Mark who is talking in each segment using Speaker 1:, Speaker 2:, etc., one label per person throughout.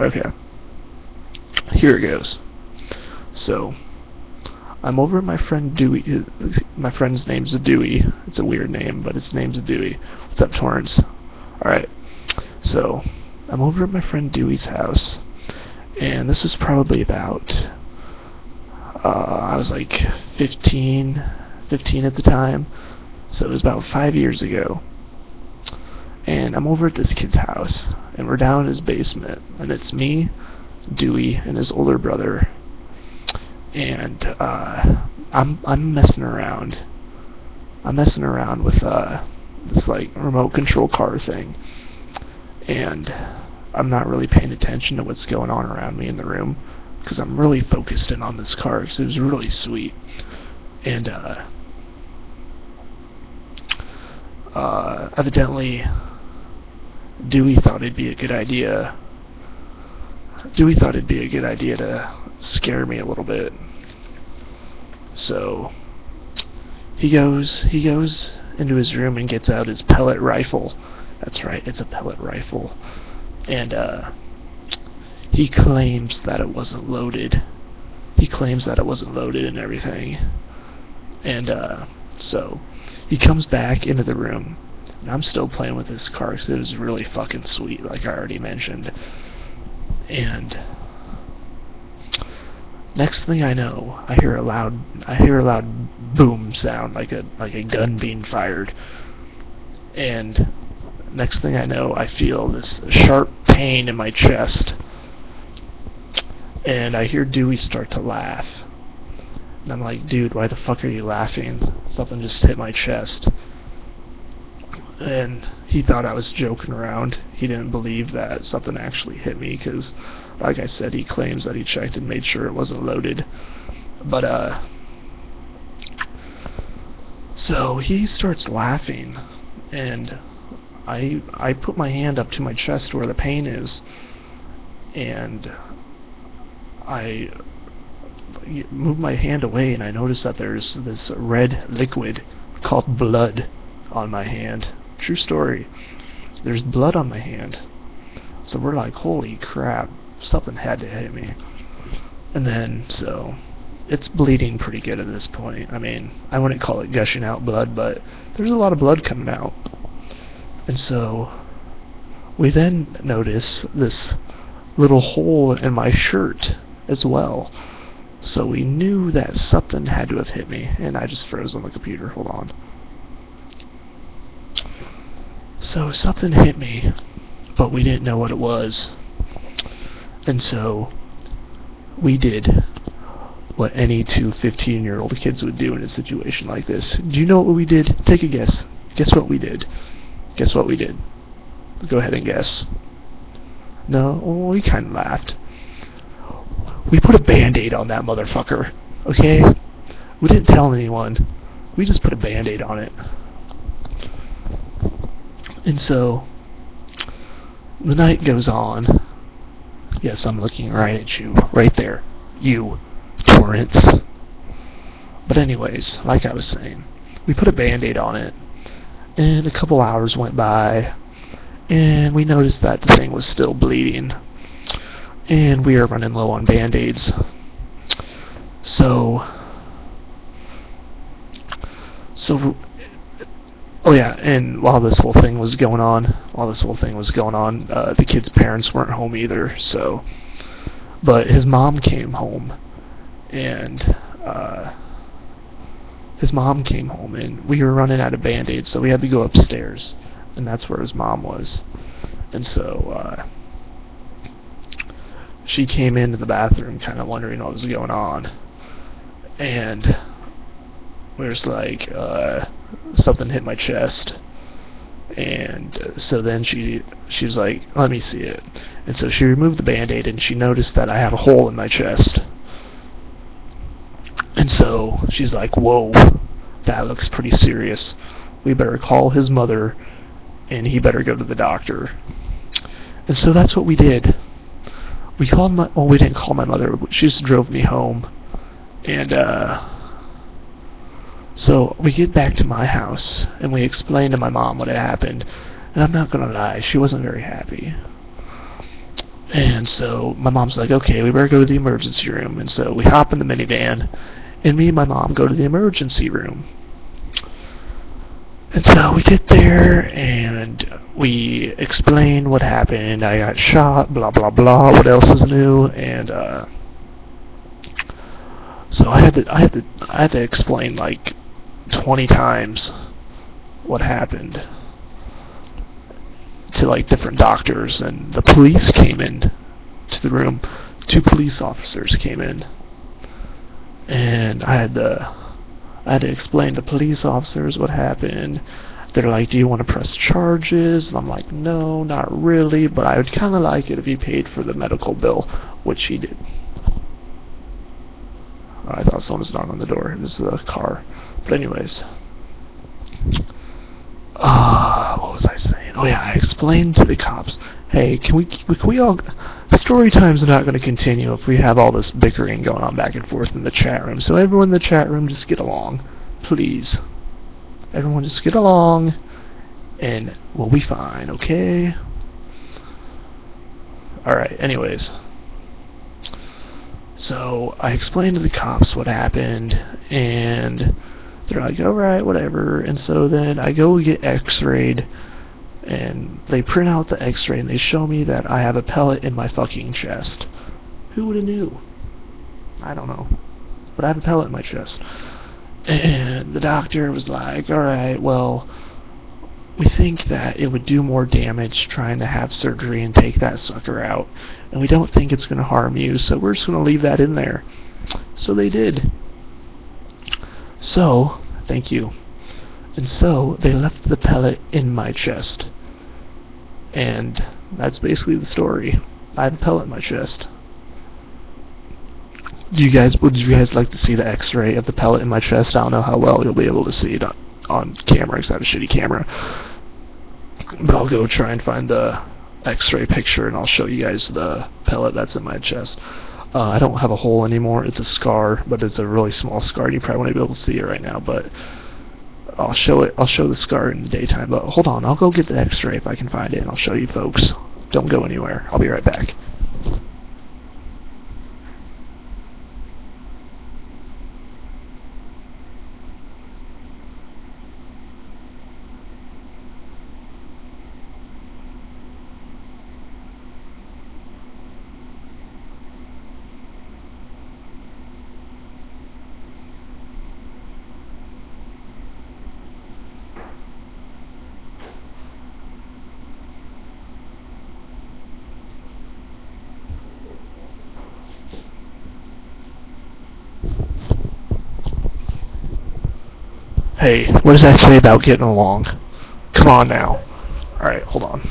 Speaker 1: Okay. Here it goes. So, I'm over at my friend Dewey. My friend's name's Dewey. It's a weird name, but his name's Dewey. What's up, Torrance? Alright. So, I'm over at my friend Dewey's house, and this is probably about, I was like 15 at the time, so it was about 5 years ago. And I'm over at this kid's house, and we're down in his basement, and it's me, Dewey, and his older brother, and I'm messing around. I'm messing around with this like remote control car thing, and I'm not really paying attention to what's going on around me in the room because I'm really focused in on this car because it was really sweet. And evidently Dewey thought it'd be a good idea. To scare me a little bit. So he goes into his room and gets out his pellet rifle. That's right, it's a pellet rifle. And he claims that it wasn't loaded. And everything. And so he comes back into the room, and I'm still playing with this car because it was really fucking sweet, like I already mentioned. And next thing I know, I hear a loud boom sound, like a gun being fired. And next thing I know, I feel this sharp pain in my chest. And I hear Dewey start to laugh. And I'm like, dude, why the fuck are you laughing? Something just hit my chest. And he thought I was joking around. He didn't believe that something actually hit me because, like I said, he claims that he checked and made sure it wasn't loaded. But, so he starts laughing, and I put my hand up to my chest where the pain is, and I move my hand away, and I notice that there's this red liquid called blood on my hand. True story. There's blood on my hand. So we're like, holy crap, something had to hit me. And then, so, it's bleeding pretty good at this point. I mean, I wouldn't call it gushing out blood, but there's a lot of blood coming out. And so, we then notice this little hole in my shirt as well. So we knew that something had to have hit me, and I just froze on the computer. Hold on. So something hit me, but we didn't know what it was. And so we did what any two 15-year-old kids would do in a situation like this. Do you know what we did? Take a guess. Guess what we did. Go ahead and guess. No? Well, we kind of laughed. We put a Band-Aid on that motherfucker, okay? We didn't tell anyone. We just put a Band-Aid on it. And so, the night goes on. Yes, I'm looking right at you. Right there. You, Torrance. But anyways, like I was saying, we put a Band-Aid on it, and a couple hours went by, and we noticed that the thing was still bleeding, and we were running low on Band-Aids. Oh yeah, and while this whole thing was going on, the kid's parents weren't home either, so, but his mom came home, and we were running out of Band-Aids, so we had to go upstairs, and that's where his mom was. And so, she came into the bathroom kind of wondering what was going on, and we was like, something hit my chest, and so then she's like, let me see it. And so she removed the Band-Aid, and she noticed that I have a hole in my chest. And so she's like, whoa, that looks pretty serious. We better call his mother, and he better go to the doctor. And so that's what we did. We didn't call my mother, she just drove me home. And so we get back to my house, and we explained to my mom what had happened. And I'm not gonna lie, she wasn't very happy. And so my mom's like, okay, we better go to the emergency room. And so we hop in the minivan, and me and my mom go to the emergency room. And so we get there, and we explain what happened. I got shot, blah, blah, blah, what else is new, and, so I had to explain like 20 times what happened to like different doctors, and the police came in to the room. 2 police officers came in, and I had to explain to police officers what happened. They're like, do you want to press charges? And I'm like, no, not really, but I would kind of like it if you paid for the medical bill, which he did. I thought someone was knocking on the door. It was the car. But anyways. What was I saying? Oh yeah, I explained to the cops, hey, can we all... Story time's not going to continue if we have all this bickering going on back and forth in the chat room. So everyone in the chat room, just get along. Please. Everyone just get along, and we'll be fine, okay? Alright, anyways. So I explained to the cops what happened, and they're like, alright, whatever. And so then I go get x-rayed, and they print out the x-ray, and they show me that I have a pellet in my fucking chest. Who would have knew? I don't know. But I have a pellet in my chest. And the doctor was like, alright, well, we think that it would do more damage trying to have surgery and take that sucker out, and we don't think it's going to harm you, so we're just going to leave that in there. So they did. So, thank you. And so, they left the pellet in my chest. And that's basically the story. I have a pellet in my chest. Would you guys like to see the x-ray of the pellet in my chest? I don't know how well you'll be able to see it on camera, because I have a shitty camera. But I'll go try and find the x-ray picture, and I'll show you guys the pellet that's in my chest. I don't have a hole anymore. It's a scar, but it's a really small scar. You probably won't be able to see it right now, but I'll show the scar in the daytime. But hold on, I'll go get the x-ray if I can find it, and I'll show you folks. Don't go anywhere. I'll be right back. Hey, what does that say about getting along? Come on now. Alright, hold on.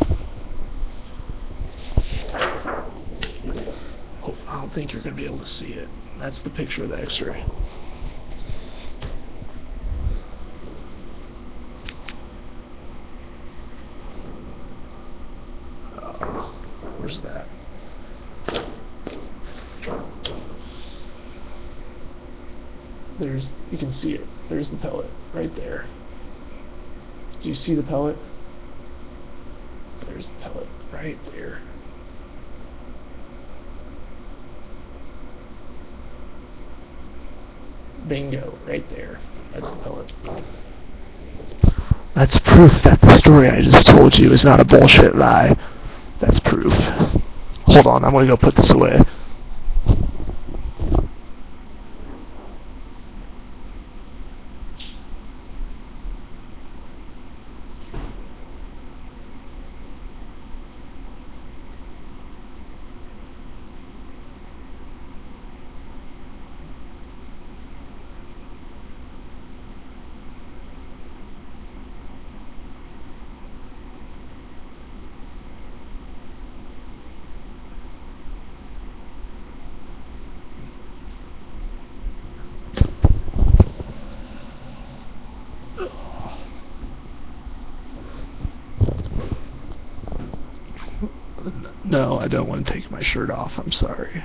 Speaker 1: Oh, I don't think you're going to be able to see it. That's the picture of the x-ray. Where's that? You can see it. There's the pellet, right there. Do you see the pellet? There's the pellet, right there. Bingo, right there. That's the pellet. That's proof that the story I just told you is not a bullshit lie. That's proof. Hold on, I'm gonna go put this away. No, I don't want to take my shirt off. I'm sorry.